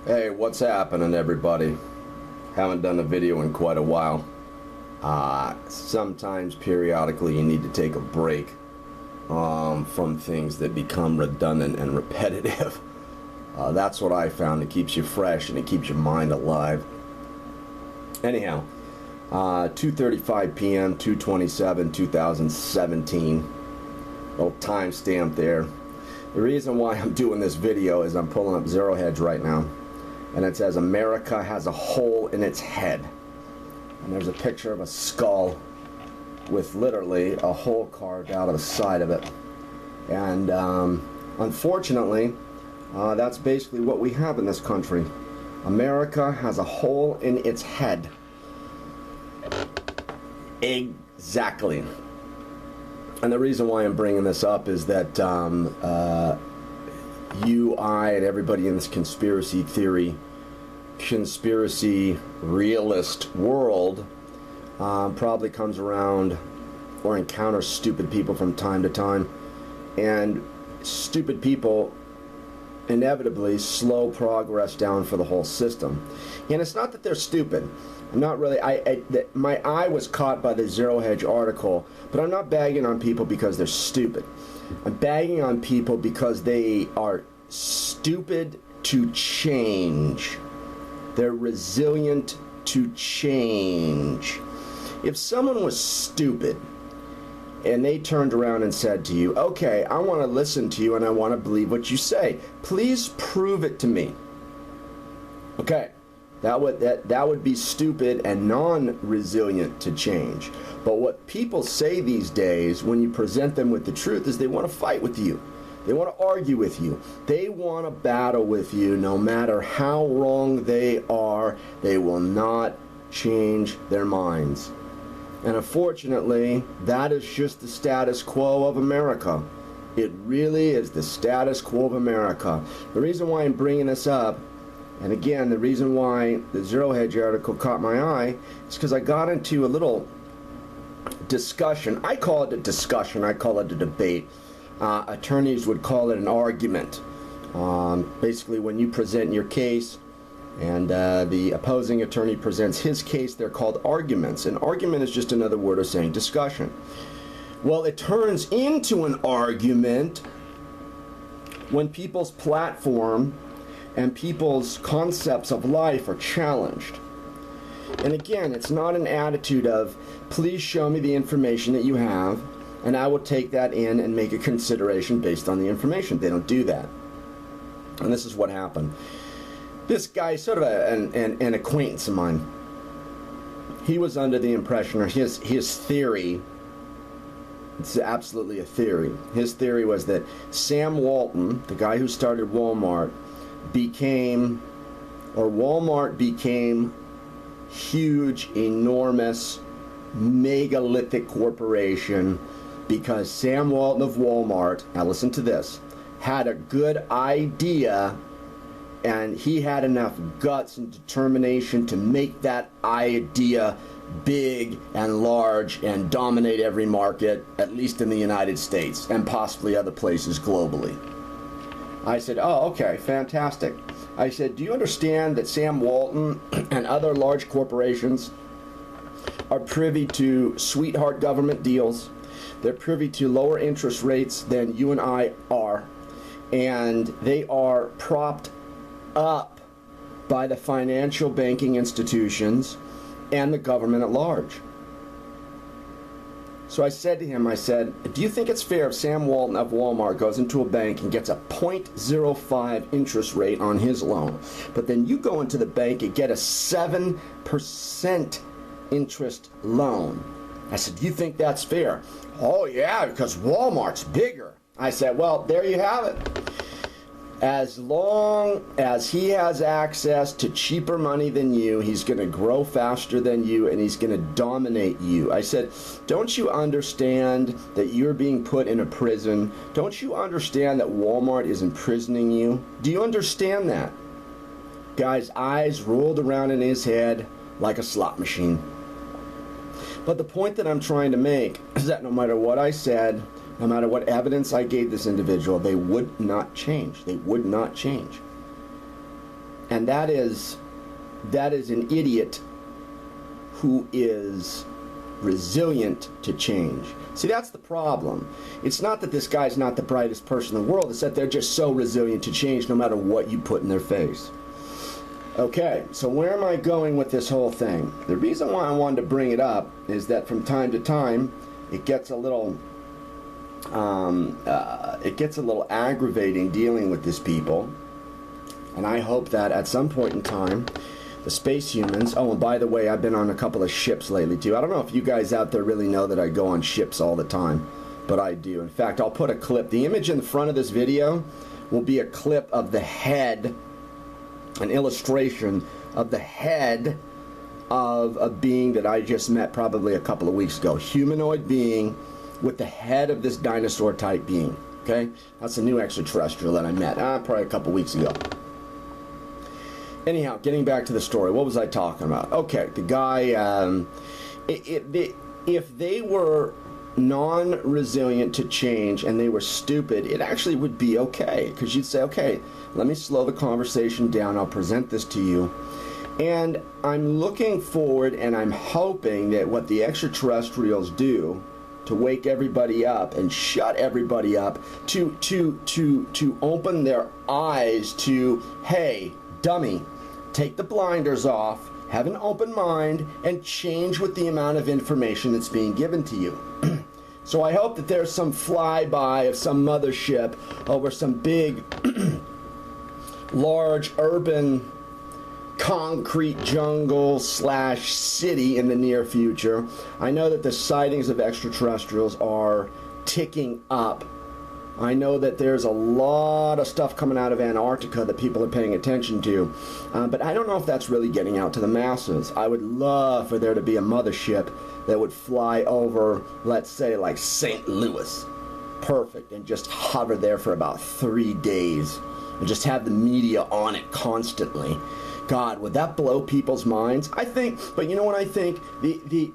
Hey, what's happening, everybody? Haven't done a video in quite a while. Sometimes, periodically, you need to take a break from things that become redundant and repetitive. That's what I found. It keeps you fresh and it keeps your mind alive. Anyhow, 2:35 p.m., 2/27/2017. Little timestamp there. The reason why I'm doing this video is I'm pulling up Zero Hedge right now, and it says America has a hole in its head, and there's a picture of a skull with literally a hole carved out of the side of it. And unfortunately, that's basically what we have in this country. America has a hole in its head. Exactly. And the reason why I'm bringing this up is that you, I, and everybody in this conspiracy theory, conspiracy realist world probably comes around or encounters stupid people from time to time. And stupid people inevitably slow progress down for the whole system. And it's not that they're stupid. I'm not really, my eye was caught by the Zero Hedge article, but I'm not bagging on people because they're stupid. I'm bagging on people because they are stupid to change. They're resilient to change. If someone was stupid and they turned around and said to you, okay, I want to listen to you and I want to believe what you say, please prove it to me. Okay. That would be stupid and non-resilient to change. But what people say these days when you present them with the truth is they want to fight with you. They want to argue with you. They want to battle with you no matter how wrong they are. They will not change their minds. And unfortunately, that is just the status quo of America. It really is the status quo of America. The reason why I'm bringing this up, and again, the reason why the Zero Hedge article caught my eye is because I got into a little discussion. I call it a discussion. I call it a debate. Attorneys would call it an argument. Basically, when you present your case and the opposing attorney presents his case, they're called arguments. An argument is just another word of saying discussion. Well, it turns into an argument when people's platform and people's concepts of life are challenged. And again, it's not an attitude of, please show me the information that you have, and I will take that in and make a consideration based on the information. They don't do that. And this is what happened. This guy, sort of an acquaintance of mine, he was under the impression, or his theory, it's absolutely a theory, his theory was that Sam Walton, the guy who started Walmart, Walmart became huge, enormous, megalithic corporation because Sam Walton of Walmart, now listen to this, had a good idea and he had enough guts and determination to make that idea big and large and dominate every market, at least in the United States and possibly other places globally. I said, oh, okay, fantastic. I said, do you understand that Sam Walton and other large corporations are privy to sweetheart government deals? They're privy to lower interest rates than you and I are. And they are propped up by the financial banking institutions and the government at large. So I said to him, I said, do you think it's fair if Sam Walton of Walmart goes into a bank and gets a 0.05 interest rate on his loan, but then you go into the bank and get a 7% interest loan? I said, do you think that's fair? Oh yeah, because Walmart's bigger. I said, well, there you have it. As long as he has access to cheaper money than you, he's going to grow faster than you, and he's going to dominate you. I said, don't you understand that you're being put in a prison? Don't you understand that Walmart is imprisoning you? Do you understand that? Guy's eyes rolled around in his head like a slot machine. But the point that I'm trying to make is that no matter what I said, no matter what evidence I gave this individual, they would not change. They would not change. And that is an idiot who is resilient to change. See, that's the problem. It's not that this guy's not the brightest person in the world, it's that they're just so resilient to change no matter what you put in their face. Okay, so where am I going with this whole thing? The reason why I wanted to bring it up is that from time to time it gets a little aggravating dealing with these people, and I hope that at some point in time the space humans, oh, and by the way, I've been on a couple of ships lately too. I don't know if you guys out there really know that I go on ships all the time, but I do. In fact, I'll put a clip. The image in the front of this video will be a clip of the head, an illustration of the head of a being that I just met probably a couple of weeks ago. Humanoid being with the head of this dinosaur type being. Okay? That's a new extraterrestrial that I met probably a couple weeks ago. Anyhow, getting back to the story, what was I talking about? Okay, the guy, if they were non-resilient to change and they were stupid, it actually would be okay, because you'd say, okay, let me slow the conversation down, I'll present this to you, and I'm looking forward and I'm hoping that what the extraterrestrials do to wake everybody up and shut everybody up, to open their eyes to, hey, dummy, take the blinders off, have an open mind, and change with the amount of information that's being given to you. So I hope that there's some flyby of some mothership over some big, large urban concrete jungle / city in the near future. I know that the sightings of extraterrestrials are ticking up. I know that there's a lot of stuff coming out of Antarctica that people are paying attention to, but I don't know if that's really getting out to the masses. I would love for there to be a mothership that would fly over, let's say, like St. Louis. Perfect. And just hover there for about 3 days and just have the media on it constantly. God, would that blow people's minds? I think, but you know what I think? The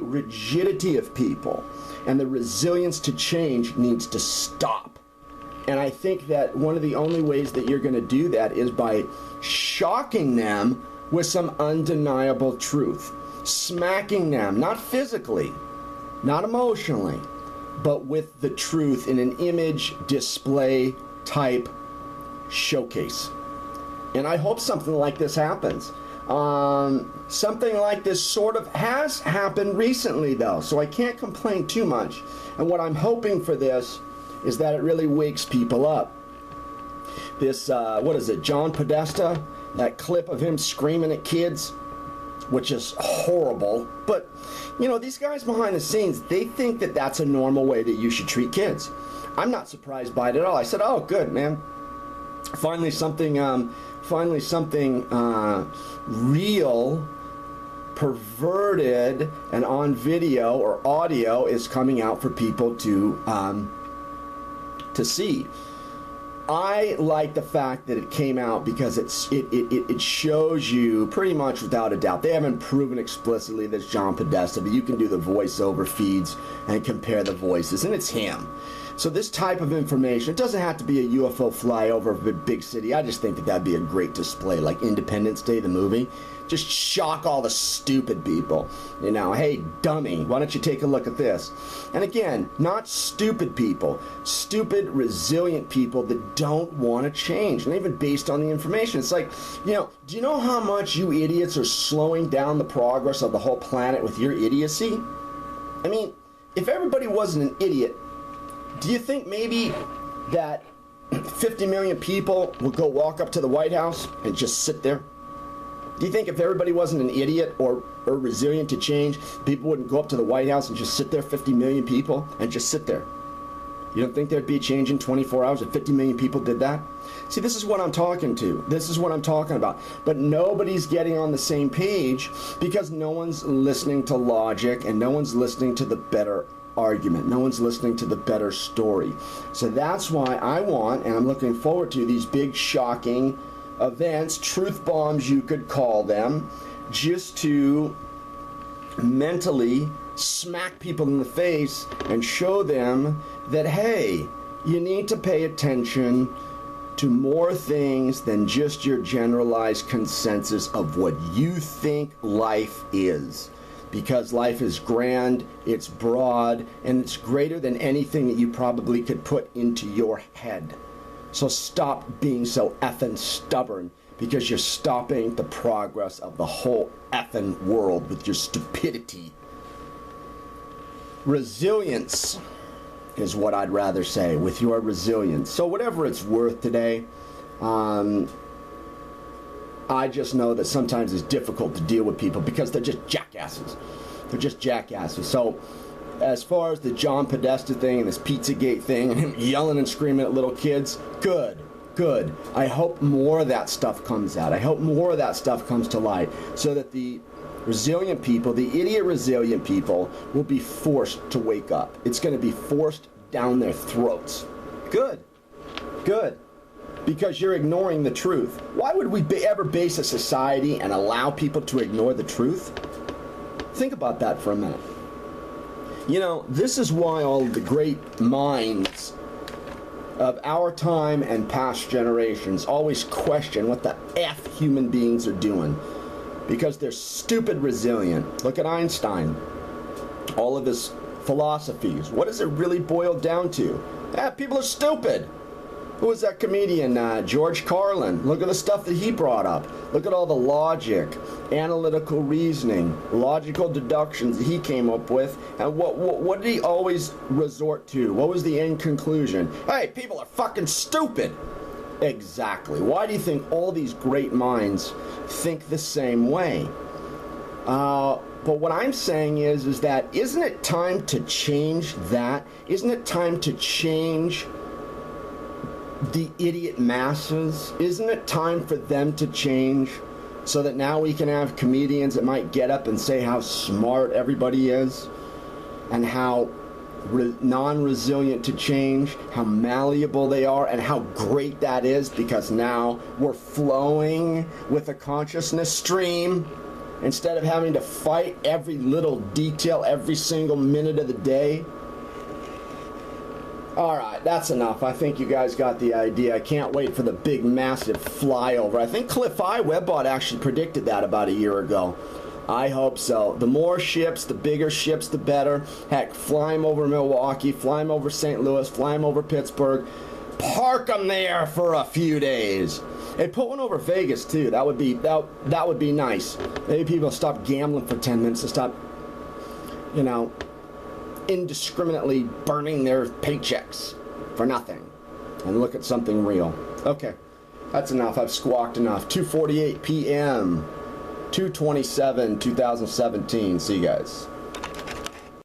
rigidity of people and the resilience to change needs to stop. And I think that one of the only ways that you're going to do that is by shocking them with some undeniable truth. Smacking them, not physically, not emotionally, but with the truth in an image display type showcase. And I hope something like this happens. Something like this sort of has happened recently, though, so I can't complain too much. And what I'm hoping for this is that it really wakes people up. This, what is it, John Podesta? That clip of him screaming at kids, which is horrible. But, you know, these guys behind the scenes, they think that that's a normal way that you should treat kids. I'm not surprised by it at all. I said, oh, good, man. Finally something real, perverted, and on video or audio is coming out for people to see. I like the fact that it came out because it shows you pretty much without a doubt. They haven't proven explicitly that it's John Podesta, but you can do the voiceover feeds and compare the voices, and it's him. So this type of information, it doesn't have to be a UFO flyover of a big city. I just think that that'd be a great display, like Independence Day, the movie. Just shock all the stupid people. You know, hey, dummy, why don't you take a look at this? And again, not stupid people. Stupid, resilient people that don't want to change. And even based on the information. It's like, you know, do you know how much you idiots are slowing down the progress of the whole planet with your idiocy? I mean, if everybody wasn't an idiot, do you think maybe that 50 million people would go walk up to the White House and just sit there? Do you think if everybody wasn't an idiot or resilient to change, people wouldn't go up to the White House and just sit there, 50 million people, and just sit there? You don't think there'd be a change in 24 hours if 50 million people did that? See, this is what I'm talking to. This is what I'm talking about. But nobody's getting on the same page because no one's listening to logic and no one's listening to the better argument. No one's listening to the better story. So that's why I want, and I'm looking forward to, these big shocking events, truth bombs you could call them, just to mentally smack people in the face and show them that, hey, you need to pay attention to more things than just your generalized consensus of what you think life is. Because life is grand, it's broad, and it's greater than anything that you probably could put into your head. So stop being so effing stubborn, because you're stopping the progress of the whole effing world with your stupidity. Resilience is what I'd rather say, with your resilience. So whatever it's worth today, I just know that sometimes it's difficult to deal with people because they're just jackasses. They're just jackasses. So as far as the John Podesta thing and this Pizzagate thing and him yelling and screaming at little kids, good. I hope more of that stuff comes out. I hope more of that stuff comes to light so that the resilient people, the idiot resilient people, will be forced to wake up. It's going to be forced down their throats. Good. Because you're ignoring the truth. Why would we ever base a society and allow people to ignore the truth? Think about that for a minute. You know, this is why all the great minds of our time and past generations always question what the F human beings are doing. Because they're stupid resilient. Look at Einstein. All of his philosophies. What does it really boil down to? People are stupid. Who was that comedian? George Carlin. Look at the stuff that he brought up. Look at all the logic, analytical reasoning, logical deductions that he came up with. And what did he always resort to? What was the end conclusion? Hey, people are fucking stupid. Exactly. Why do you think all these great minds think the same way? But what I'm saying is that isn't it time to change that? Isn't it time to change the idiot masses? Isn't it time for them to change so that now we can have comedians that might get up and say how smart everybody is and how non-resilient to change, how malleable they are, and how great that is because now we're flowing with a consciousness stream instead of having to fight every little detail every single minute of the day. Alright, that's enough. I think you guys got the idea. I can't wait for the big, massive flyover. I think Clif, webbot actually predicted that about a year ago. I hope so. The more ships, the bigger ships, the better. Heck, fly them over Milwaukee, fly them over St. Louis, fly them over Pittsburgh. Park them there for a few days. Hey, put one over Vegas, too. That would be nice. Maybe people stop gambling for 10 minutes and stop, indiscriminately burning their paychecks for nothing and look at something real. Okay, that's enough. I've squawked enough. 2:48 p.m. 2/27/2017. See you guys.